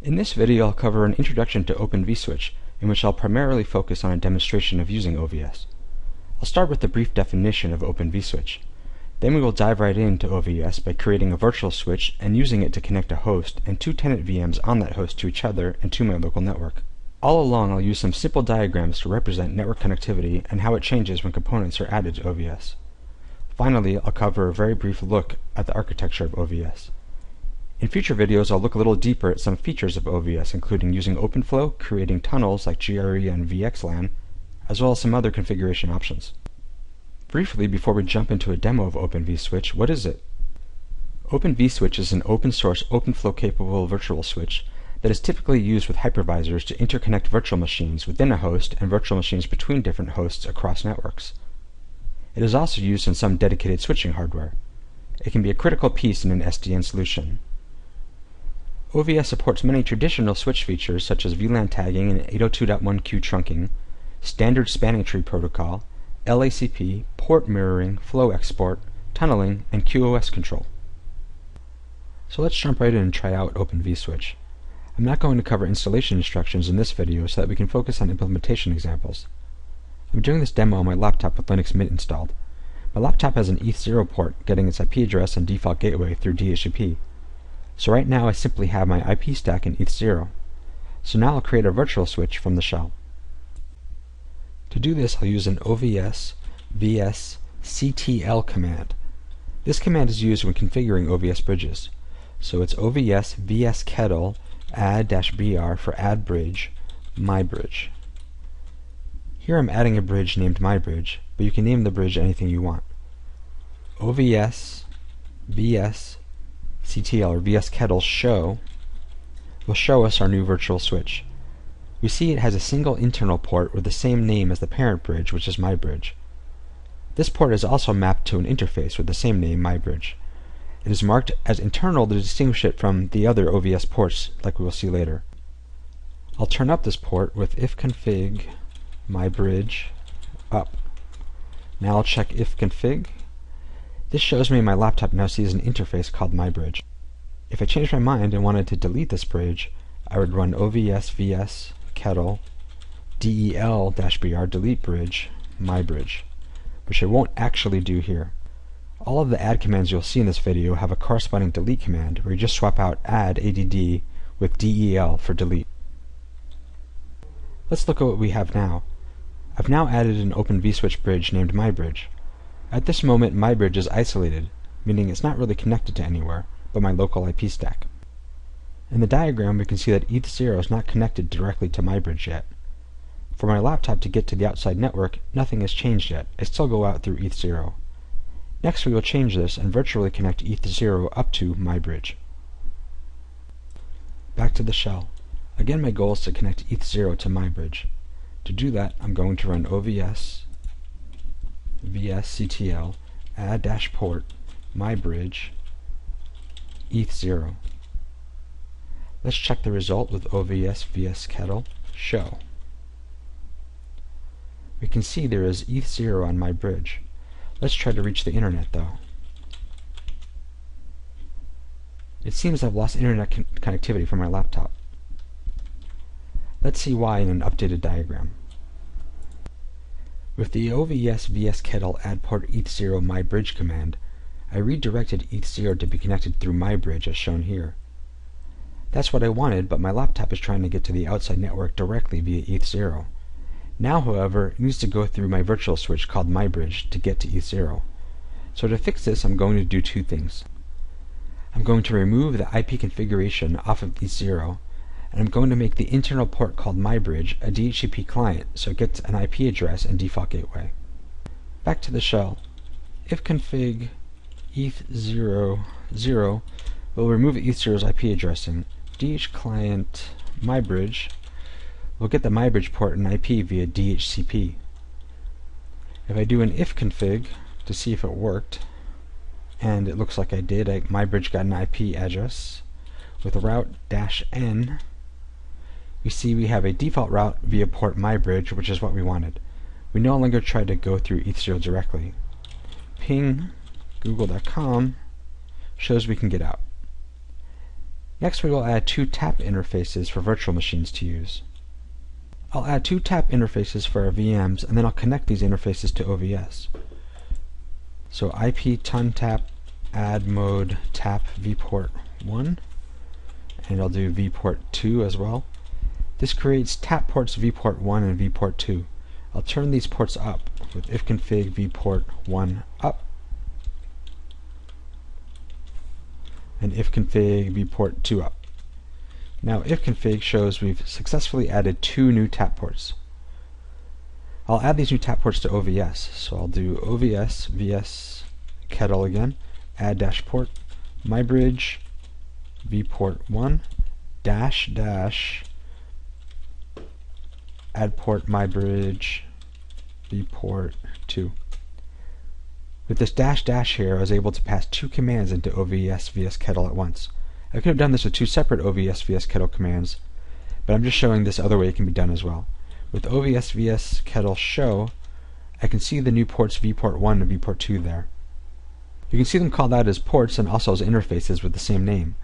In this video I'll cover an introduction to Open vSwitch, in which I'll primarily focus on a demonstration of using OVS. I'll start with a brief definition of Open vSwitch. Then we will dive right into OVS by creating a virtual switch and using it to connect a host and two tenant VMs on that host to each other and to my local network. All along I'll use some simple diagrams to represent network connectivity and how it changes when components are added to OVS. Finally, I'll cover a very brief look at the architecture of OVS. In future videos, I'll look a little deeper at some features of OVS, including using OpenFlow, creating tunnels like GRE and VXLAN, as well as some other configuration options. Briefly, before we jump into a demo of Open vSwitch, what is it? Open vSwitch is an open-source, OpenFlow-capable virtual switch that is typically used with hypervisors to interconnect virtual machines within a host and virtual machines between different hosts across networks. It is also used in some dedicated switching hardware. It can be a critical piece in an SDN solution. OVS supports many traditional switch features such as VLAN tagging and 802.1q trunking, standard spanning tree protocol, LACP, port mirroring, flow export, tunneling, and QoS control. So let's jump right in and try out Open vSwitch. I'm not going to cover installation instructions in this video so that we can focus on implementation examples. I'm doing this demo on my laptop with Linux Mint installed. My laptop has an ETH0 port getting its IP address and default gateway through DHCP. So right now I simply have my IP stack in ETH0. So now I'll create a virtual switch from the shell. To do this I'll use an OVS vSCTL command. This command is used when configuring OVS bridges. So it's OVS vSKETL add-br for add bridge, my bridge. Here I'm adding a bridge named my bridge, but you can name the bridge anything you want. OVS vSCTL or vSKETL show will show us our new virtual switch. We see it has a single internal port with the same name as the parent bridge, which is my bridge. This port is also mapped to an interface with the same name, my bridge. It is marked as internal to distinguish it from the other OVS ports, like we will see later. I'll turn up this port with ifconfig mybridge up. Now I'll check ifconfig. This shows me my laptop now sees an interface called mybridge. If I changed my mind and wanted to delete this bridge, I would run OVS vSKETL del-br delete bridge mybridge, which I won't actually do here. All of the add commands you'll see in this video have a corresponding delete command where you just swap out add with del for delete. Let's look at what we have now. I've now added an Open vSwitch bridge named mybridge. At this moment mybridge is isolated, meaning it's not really connected to anywhere but my local IP stack. In the diagram we can see that ETH0 is not connected directly to mybridge yet. For my laptop to get to the outside network, nothing has changed yet. I still go out through ETH0. Next we will change this and virtually connect ETH0 up to mybridge. Back to the shell. Again my goal is to connect ETH0 to mybridge. To do that I'm going to run OVS vSCTL add-port mybridge ETH0. Let's check the result with OVS vSKETL show. We can see there is ETH0 on my bridge. Let's try to reach the internet though. It seems I've lost internet connectivity from my laptop. Let's see why in an updated diagram. With the OVS vSKETL add-port ETH0 mybridge command, I redirected ETH0 to be connected through mybridge as shown here. That's what I wanted, but my laptop is trying to get to the outside network directly via ETH0. Now, however, it needs to go through my virtual switch called mybridge to get to ETH0. So to fix this, I'm going to do two things. I'm going to remove the IP configuration off of ETH0, and I'm going to make the internal port called mybridge a DHCP client so it gets an IP address and default gateway. Back to the shell. Ifconfig ETH0 will remove ETH0's IP addressing. DH client mybridge will get the mybridge port and IP via DHCP. If I do an ifconfig to see if it worked, and it looks like I did, mybridge got an IP address with a route -n, we see we have a default route via port mybridge, which is what we wanted. We no longer try to go through ETH0 directly. Ping google.com shows we can get out. Next we will add two tap interfaces for virtual machines to use. I'll add two tap interfaces for our VMs, and then I'll connect these interfaces to OVS. So IP tuntap add mode tap vport 1, and I'll do vport 2 as well. This creates tap ports vport 1 and vport 2. I'll turn these ports up with ifconfig vport 1 up and ifconfig vport 2 up. Now ifconfig shows we've successfully added two new tap ports. I'll add these new tap ports to OVS, so I'll do OVS vs kettle again, add dash port, mybridge vport 1 dash dash add port mybridge vport 2. With this dash dash here, I was able to pass two commands into OVS vs kettle at once. I could have done this with two separate OVS vs kettle commands, but I'm just showing this other way it can be done as well. With OVS vs kettle show, I can see the new ports vport 1 and vport 2 there. You can see them called out as ports and also as interfaces with the same name.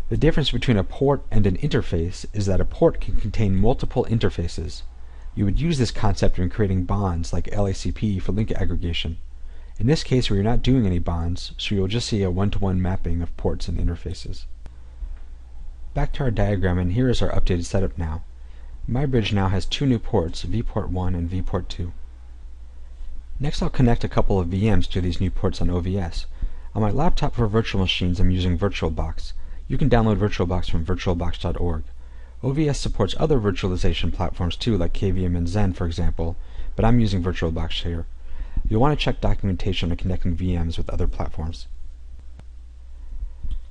The difference between a port and an interface is that a port can contain multiple interfaces. You would use this concept when creating bonds like LACP for link aggregation. In this case, we are not doing any bonds, so you'll just see a one-to-one mapping of ports and interfaces. Back to our diagram, and here is our updated setup now. mybridge now has two new ports, vport 1 and vport 2. Next I'll connect a couple of VMs to these new ports on OVS. On my laptop for virtual machines I'm using VirtualBox. You can download VirtualBox from virtualbox.org. OVS supports other virtualization platforms too, like KVM and Zen for example, but I'm using VirtualBox here. You'll want to check documentation on connecting VMs with other platforms.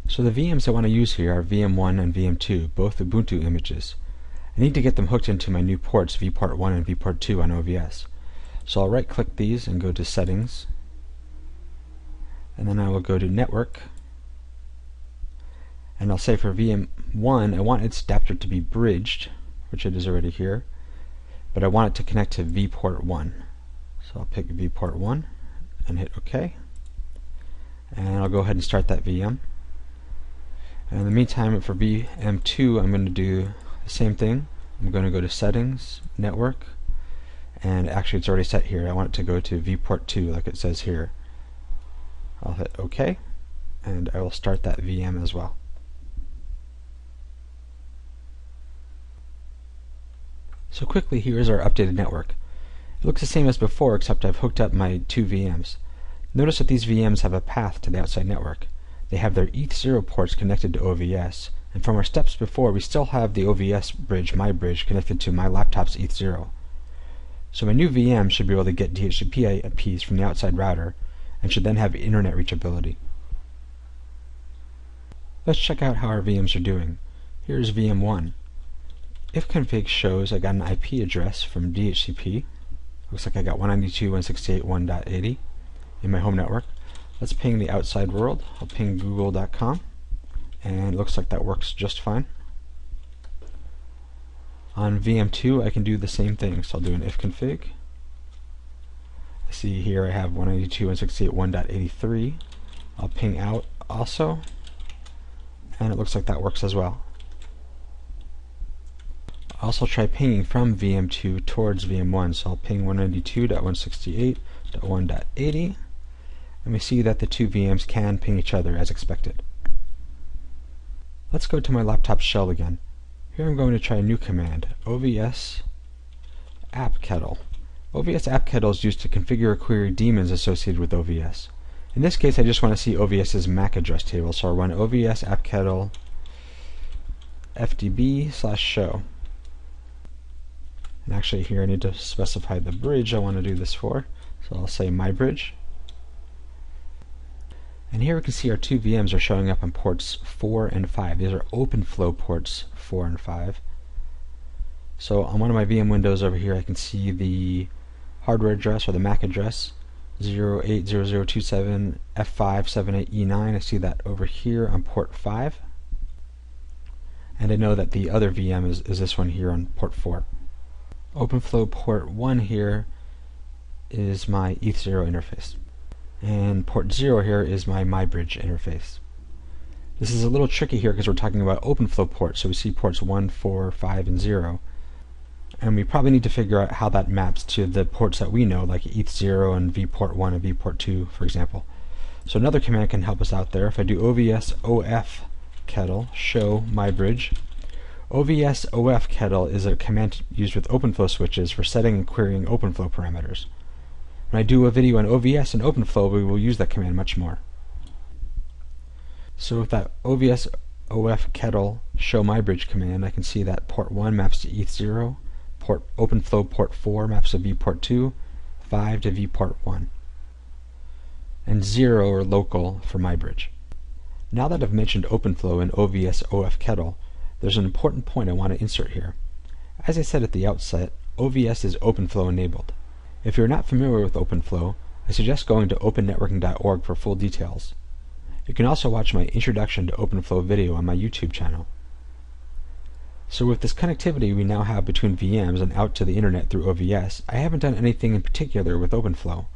So the VMs I want to use here are VM1 and VM2, both Ubuntu images. I need to get them hooked into my new ports vport 1 and vport 2 on OVS. So I'll right click these and go to Settings, and then I will go to Network, and I'll say for VM1 I want its adapter to be bridged, which it is already here, but I want it to connect to vport 1. So I'll pick vport 1 and hit OK, and I'll go ahead and start that VM. And in the meantime, for VM2 I'm going to do the same thing. I'm going to go to Settings, Network, and actually it's already set here. I want it to go to vport 2 like it says here. I'll hit OK, and I will start that VM as well. So quickly, here is our updated network. It looks the same as before, except I've hooked up my two VMs. Notice that these VMs have a path to the outside network. They have their ETH0 ports connected to OVS, and from our steps before we still have the OVS bridge, mybridge, connected to my laptop's ETH0. So my new VM should be able to get DHCP IPs from the outside router, and should then have internet reachability. Let's check out how our VMs are doing. Here's VM1. Ifconfig shows I got an IP address from DHCP. Looks like I got 192.168.1.80 in my home network. Let's ping the outside world. I'll ping google.com, and it looks like that works just fine. On VM2 I can do the same thing, so I'll do an ifconfig. I see here I have 192.168.1.83. I'll ping out also, and it looks like that works as well. I'll also try pinging from VM2 towards VM1, so I'll ping 192.168.1.80, and we see that the two VMs can ping each other as expected. Let's go to my laptop shell again. Here I'm going to try a new command, OVS app kettle. OVS app kettle is used to configure or query daemons associated with OVS. In this case I just want to see OVS's MAC address table, so I'll run OVS app kettle fdb/show. And actually here I need to specify the bridge I want to do this for, so I'll say mybridge. And here we can see our two VMs are showing up on ports 4 and 5. These are OpenFlow ports 4 and 5. So on one of my VM windows over here I can see the hardware address or the MAC address 080027F578E9. I see that over here on port 5. And I know that the other VM is this one here on port 4. OpenFlow port 1 here is my ETH0 interface. And port 0 here is my mybridge interface. This is a little tricky here because we're talking about OpenFlow ports, so we see ports 1, 4, 5, and 0. And we probably need to figure out how that maps to the ports that we know, like ETH0 and vport1 and vport2, for example. So another command can help us out there. If I do OVS OF kettle show my bridge, OVS OF kettle is a command used with OpenFlow switches for setting and querying OpenFlow parameters. When I do a video on OVS and OpenFlow, we will use that command much more. So with that OVS OF kettle show my bridge command, I can see that port 1 maps to ETH0, OpenFlow port 4 maps to vport2, 5 to vport1, and 0 or local for my bridge. Now that I've mentioned OpenFlow and OVS OF kettle, there's an important point I want to insert here. As I said at the outset, OVS is OpenFlow enabled. If you're not familiar with OpenFlow, I suggest going to opennetworking.org for full details. You can also watch my Introduction to OpenFlow video on my YouTube channel. So with this connectivity we now have between VMs and out to the internet through OVS, I haven't done anything in particular with OpenFlow.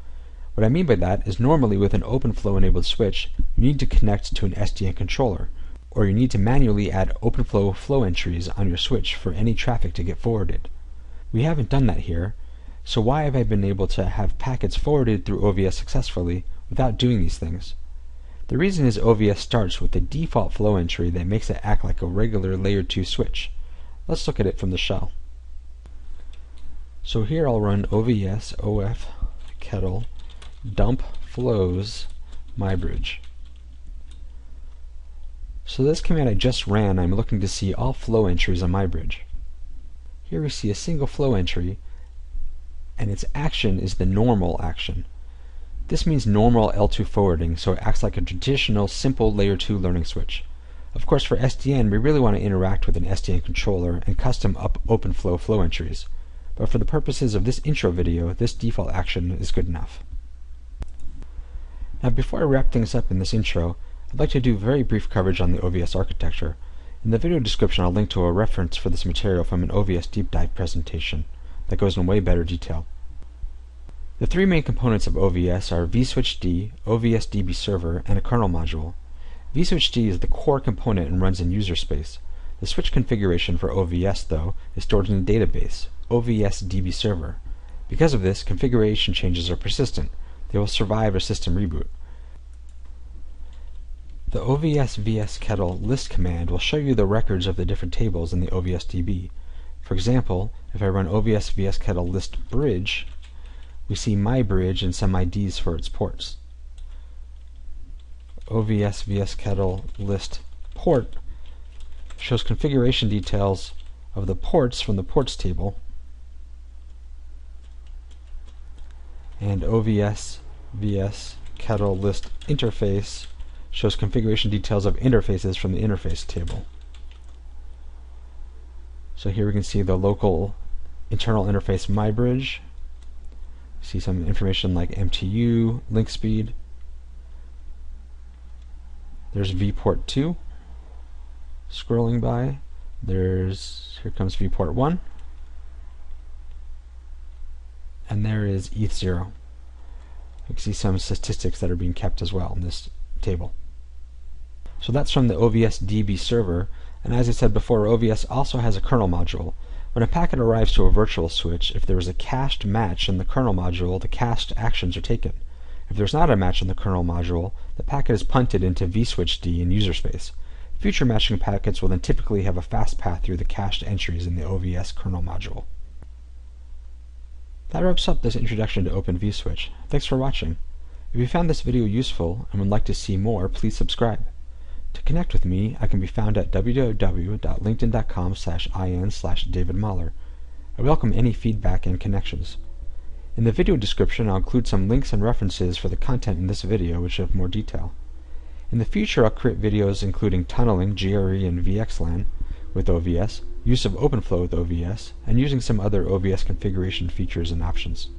What I mean by that is normally with an OpenFlow enabled switch, you need to connect to an SDN controller, or you need to manually add OpenFlow flow entries on your switch for any traffic to get forwarded. We haven't done that here, so why have I been able to have packets forwarded through OVS successfully without doing these things? The reason is OVS starts with a default flow entry that makes it act like a regular layer 2 switch. Let's look at it from the shell. So here I'll run OVS OF kettle dump flows my bridge. So this command I just ran, I'm looking to see all flow entries on my bridge. Here we see a single flow entry, and its action is the normal action. This means normal L2 forwarding, so it acts like a traditional simple layer 2 learning switch. Of course, for SDN, we really want to interact with an SDN controller and custom up OpenFlow flow entries. But for the purposes of this intro video, this default action is good enough. Now before I wrap things up in this intro, I'd like to do very brief coverage on the OVS architecture. In the video description I'll link to a reference for this material from an OVS deep dive presentation that goes in way better detail. The three main components of OVS are vSwitch-D, OVS DB server, and a kernel module. vSwitch-D is the core component and runs in user space. The switch configuration for OVS, though, is stored in a database, OVS DB server. Because of this, configuration changes are persistent. They will survive a system reboot. The OVS vs kettle list command will show you the records of the different tables in the OVS DB. For example, if I run OVS vs kettle list bridge, we see my bridge and some IDs for its ports. OVS vs kettle list port shows configuration details of the ports from the ports table, and OVS vs kettle list interface shows configuration details of interfaces from the interface table. So here we can see the local internal interface my bridge. See some information like MTU, link speed. There's vport2 scrolling by. Here comes vport1. And there is ETH0. You can see some statistics that are being kept as well in this table. So that's from the OVS DB server, and as I said before, OVS also has a kernel module. When a packet arrives to a virtual switch, if there is a cached match in the kernel module, the cached actions are taken. If there's not a match in the kernel module, the packet is punted into vSwitch-D in user space. Future matching packets will then typically have a fast path through the cached entries in the OVS kernel module. That wraps up this introduction to Open vSwitch. Thanks for watching. If you found this video useful and would like to see more, please subscribe. To connect with me, I can be found at www.linkedin.com/in/David Mahler. I welcome any feedback and connections. In the video description, I'll include some links and references for the content in this video which have more detail. In the future, I'll create videos including tunneling, GRE, and VXLAN with OVS, use of OpenFlow with OVS, and using some other OVS configuration features and options.